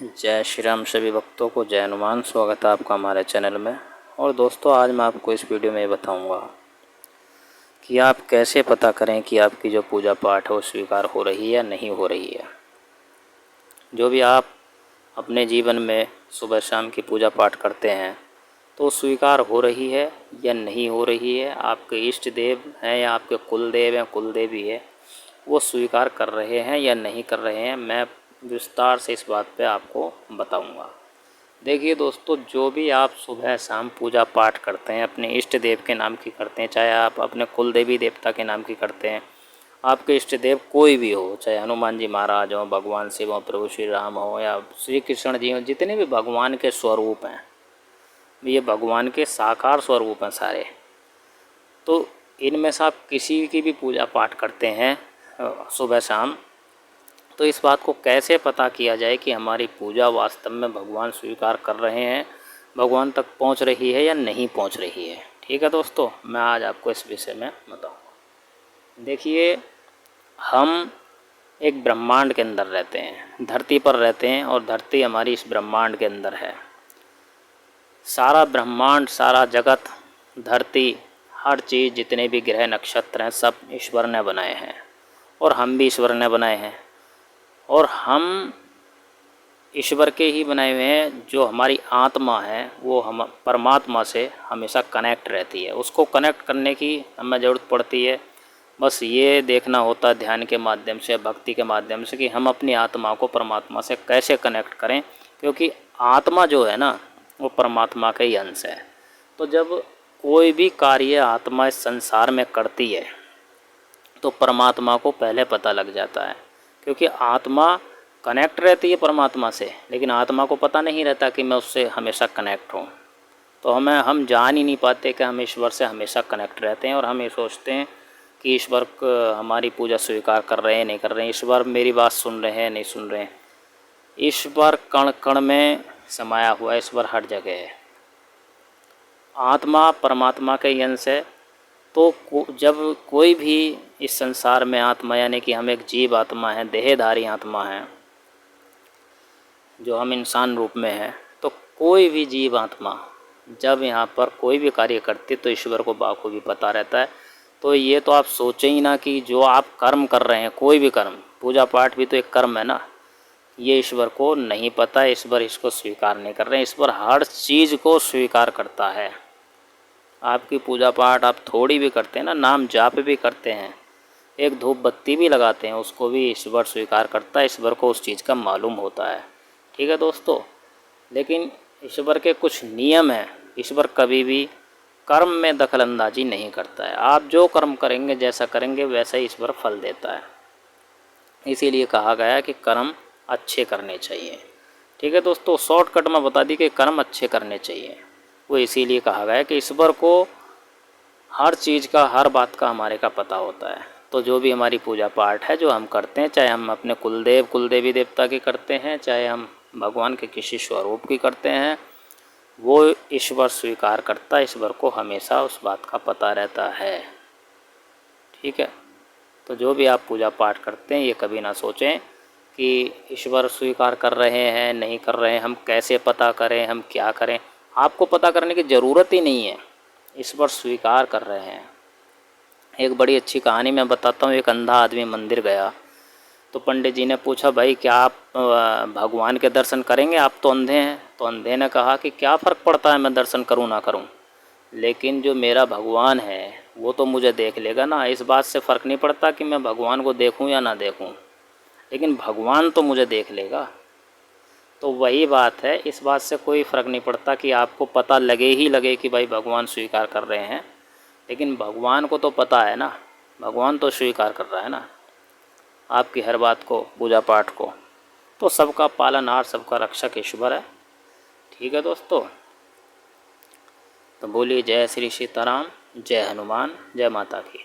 जय श्री राम सभी भक्तों को, जय हनुमान। स्वागत है आपका हमारे चैनल में। और दोस्तों, आज मैं आपको इस वीडियो में ये बताऊंगा कि आप कैसे पता करें कि आपकी जो पूजा पाठ है वो स्वीकार हो रही है या नहीं हो रही है। जो भी आप अपने जीवन में सुबह शाम की पूजा पाठ करते हैं तो स्वीकार हो रही है या नहीं हो रही है। आपके इष्ट देव हैं या आपके कुल देव या कुल देवी है, वो स्वीकार कर रहे हैं या नहीं कर रहे हैं, मैं विस्तार से इस बात पे आपको बताऊंगा। देखिए दोस्तों, जो भी आप सुबह शाम पूजा पाठ करते हैं अपने इष्ट देव के नाम की करते हैं, चाहे आप अपने कुल देवी देवता के नाम की करते हैं, आपके इष्ट देव कोई भी हो, चाहे हनुमान जी महाराज हो, भगवान शिव हो, प्रभु श्री राम हो या श्री कृष्ण जी हो, जितने भी भगवान के स्वरूप हैं, ये भगवान के साकार स्वरूप हैं सारे। तो इनमें से आप किसी की भी पूजा पाठ करते हैं सुबह शाम, तो इस बात को कैसे पता किया जाए कि हमारी पूजा वास्तव में भगवान स्वीकार कर रहे हैं, भगवान तक पहुंच रही है या नहीं पहुंच रही है। ठीक है दोस्तों, मैं आज आपको इस विषय में बताऊंगा। देखिए, हम एक ब्रह्मांड के अंदर रहते हैं, धरती पर रहते हैं और धरती हमारी इस ब्रह्मांड के अंदर है। सारा ब्रह्मांड, सारा जगत, धरती, हर चीज़, जितने भी ग्रह नक्षत्र हैं, सब ईश्वर ने बनाए हैं और हम भी ईश्वर ने बनाए हैं। और हम ईश्वर के ही बनाए हुए हैं। जो हमारी आत्मा है वो हम परमात्मा से हमेशा कनेक्ट रहती है। उसको कनेक्ट करने की हमें ज़रूरत पड़ती है। बस ये देखना होता है ध्यान के माध्यम से, भक्ति के माध्यम से, कि हम अपनी आत्मा को परमात्मा से कैसे कनेक्ट करें, क्योंकि आत्मा जो है ना, वो परमात्मा का ही अंश है। तो जब कोई भी कार्य आत्मा इस संसार में करती है तो परमात्मा को पहले पता लग जाता है, क्योंकि आत्मा कनेक्ट रहती है परमात्मा से, लेकिन आत्मा को पता नहीं रहता कि मैं उससे हमेशा कनेक्ट हूँ। तो हम जान ही नहीं पाते कि हम ईश्वर से हमेशा कनेक्ट रहते हैं, और हम ये सोचते हैं कि ईश्वर हमारी पूजा स्वीकार कर रहे हैं, नहीं कर रहे हैं, ईश्वर मेरी बात सुन रहे हैं, नहीं सुन रहे हैं। ईश्वर कण कण में समाया हुआ है, ईश्वर हर जगह है। आत्मा परमात्मा का ही अंश है। तो जब कोई भी इस संसार में आत्मा, यानी कि हम एक जीव आत्मा है, देहधारी आत्मा है, जो हम इंसान रूप में हैं, तो कोई भी जीव आत्मा जब यहाँ पर कोई भी कार्य करती तो ईश्वर को बाखूबी पता रहता है। तो ये तो आप सोचें ही ना कि जो आप कर्म कर रहे हैं, कोई भी कर्म, पूजा पाठ भी तो एक कर्म है ना, ये ईश्वर को नहीं पता है, ईश्वर इसको स्वीकार नहीं कर रहे हैं। ईश्वर हर चीज़ को स्वीकार करता है। आपकी पूजा पाठ आप थोड़ी भी करते हैं ना, नाम जाप भी करते हैं, एक धूप बत्ती भी लगाते हैं, उसको भी ईश्वर स्वीकार करता है। ईश्वर को उस चीज़ का मालूम होता है। ठीक है दोस्तों, लेकिन ईश्वर के कुछ नियम हैं। ईश्वर कभी भी कर्म में दखल अंदाजी नहीं करता है। आप जो कर्म करेंगे, जैसा करेंगे, वैसा ही ईश्वर फल देता है। इसीलिए कहा गया है कि कर्म अच्छे करने चाहिए। ठीक है दोस्तों, शॉर्टकट में बता दी कि कर्म अच्छे करने चाहिए। वो इसीलिए कहा गया है कि ईश्वर को हर चीज़ का, हर बात का हमारे का पता होता है। तो जो भी हमारी पूजा पाठ है, जो हम करते हैं, चाहे हम अपने कुलदेव कुलदेवी देवता की करते हैं, चाहे हम भगवान के किसी स्वरूप की करते हैं, वो ईश्वर स्वीकार करता है। ईश्वर को हमेशा उस बात का पता रहता है। ठीक है, तो जो भी आप पूजा पाठ करते हैं, ये कभी ना सोचें कि ईश्वर स्वीकार कर रहे हैं, नहीं कर रहे हैं, हम कैसे पता करें, हम क्या करें। आपको पता करने की ज़रूरत ही नहीं है, ईश्वर स्वीकार कर रहे हैं। एक बड़ी अच्छी कहानी मैं बताता हूँ। एक अंधा आदमी मंदिर गया, तो पंडित जी ने पूछा, भाई क्या आप भगवान के दर्शन करेंगे, आप तो अंधे हैं। तो अंधे ने कहा कि क्या फ़र्क पड़ता है मैं दर्शन करूँ ना करूँ, लेकिन जो मेरा भगवान है वो तो मुझे देख लेगा ना। इस बात से फ़र्क नहीं पड़ता कि मैं भगवान को देखूँ या ना देखूँ, लेकिन भगवान तो मुझे देख लेगा। तो वही बात है, इस बात से कोई फ़र्क नहीं पड़ता कि आपको पता लगे ही लगे कि भाई भगवान स्वीकार कर रहे हैं, लेकिन भगवान को तो पता है ना, भगवान तो स्वीकार कर रहा है ना आपकी हर बात को, पूजा पाठ को। तो सबका पालनहार, सबका रक्षक ईश्वर है। ठीक है दोस्तों, तो बोलिए जय श्री सीताराम, जय हनुमान, जय माता की।